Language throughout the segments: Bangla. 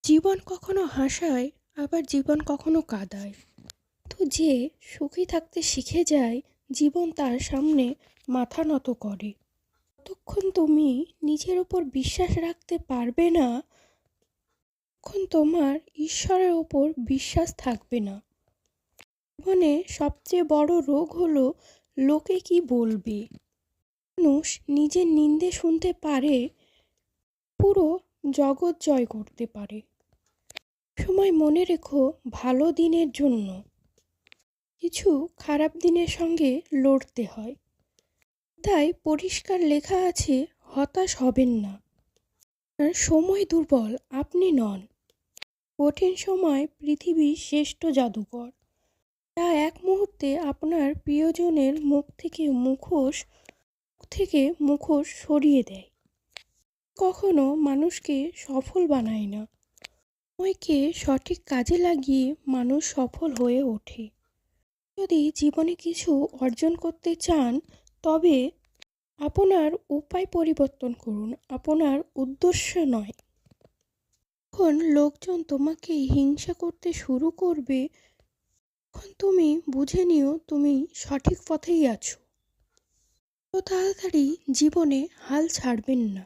জীবন কখনো হাসায়, আবার জীবন কখনো কাঁদায়। তো যে সুখী থাকতে শিখে যায়, জীবন তার সামনে মাথা নত করে। যতক্ষণ তুমি নিজের ওপর বিশ্বাস রাখতে পারবে না, তখন তোমার ঈশ্বরের ওপর বিশ্বাস থাকবে না। জীবনে সবচেয়ে বড় রোগ হলো লোকে কি বলবে। মানুষ নিজের নিন্দে শুনতে পারে, পুরো জগৎ জয় করতে পারে। সময় মনে রেখো, ভালো দিনের জন্য কিছু খারাপ দিনের সঙ্গে লড়তে হয়। তাই পরিষ্কার লেখা আছে, হতাশ হবেন না। আর সময় দুর্বল আপনি নন। কঠিন সময় পৃথিবীর শ্রেষ্ঠ জাদুকর, যা এক মুহূর্তে আপনার প্রিয়জনের মুখ থেকে মুখোশ সরিয়ে দেয়। কখনো মানুষকে সফল বানায় না, সময়কে সঠিক কাজে লাগিয়ে মানুষ সফল হয়ে ওঠে। যদি জীবনে কিছু অর্জন করতে চান, তবে আপনার উপায় পরিবর্তন করুন, আপনার উদ্দেশ্য নয়। যখন লোকজন তোমাকে হিংসা করতে শুরু করবে, তখন তুমি বুঝে নিও তুমি সঠিক পথেই আছো। তো তাড়াতাড়ি জীবনে হাল ছাড়বেন না।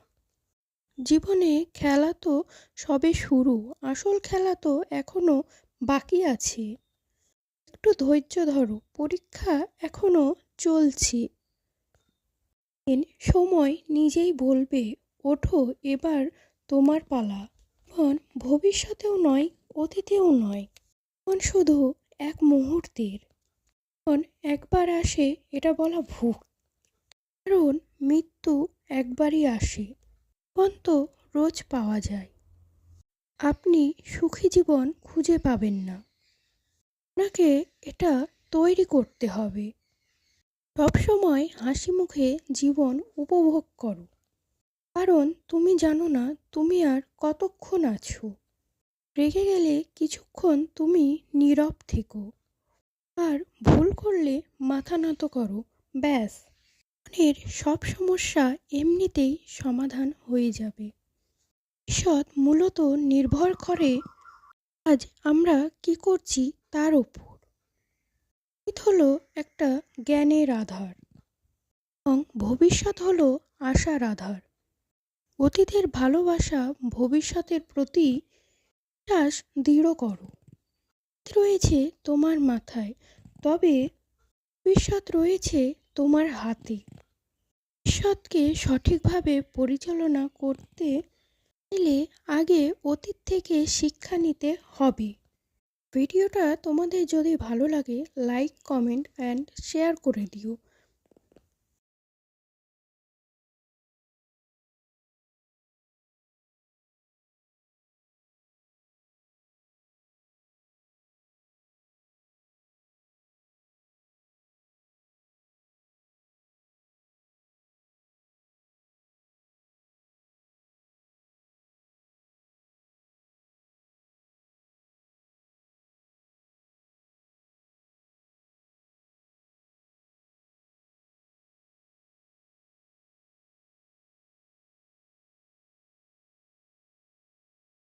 জীবনে খেলা তো সবে শুরু, আসল খেলা তো এখনো বাকি আছে। একটু ধৈর্য ধরো, পরীক্ষা এখনো চলছে। সময় নিজেই বলবে, ওঠো, এবার তোমার পালা। এখন ভবিষ্যতেও নয়, অতীতেও নয়, এখন শুধু এক মুহূর্তের। এখন একবার আসে এটা বলা ভুল, কারণ মৃত্যু একবারই আসে, এখন তো রোজ পাওয়া যায়। আপনি সুখী জীবন খুঁজে পাবেন না, আপনাকে এটা তৈরি করতে হবে। সবসময় হাসি মুখে জীবন উপভোগ করো, কারণ তুমি জানো না তুমি আর কতক্ষণ আছো। রেগে গেলে কিছুক্ষণ তুমি নীরব থেকো, আর ভুল করলে মাথা নত করো, ব্যাস। মনের সব সমস্যা এমনিতেই সমাধান হয়ে যাবে। ভবিষ্যৎ মূলত নির্ভর করে আজ আমরা কি করছি তার ওপর। অতীত হলো একটা জ্ঞানের আধার, এবং ভবিষ্যৎ হলো আশার আধার। অতীতের ভালোবাসা ভবিষ্যতের প্রতি বিশ্বাস দৃঢ় করো। অতীত রয়েছে তোমার মাথায়, তবে ভবিষ্যৎ রয়েছে তোমার হাতে। ভবিষ্যৎকে সঠিকভাবে পরিচালনা করতে চাইলে আগে অতীত থেকে শিক্ষা নিতে হবে। ভিডিওটা তোমাদের যদি ভালো লাগে, লাইক, কমেন্ট অ্যান্ড শেয়ার করে দিও।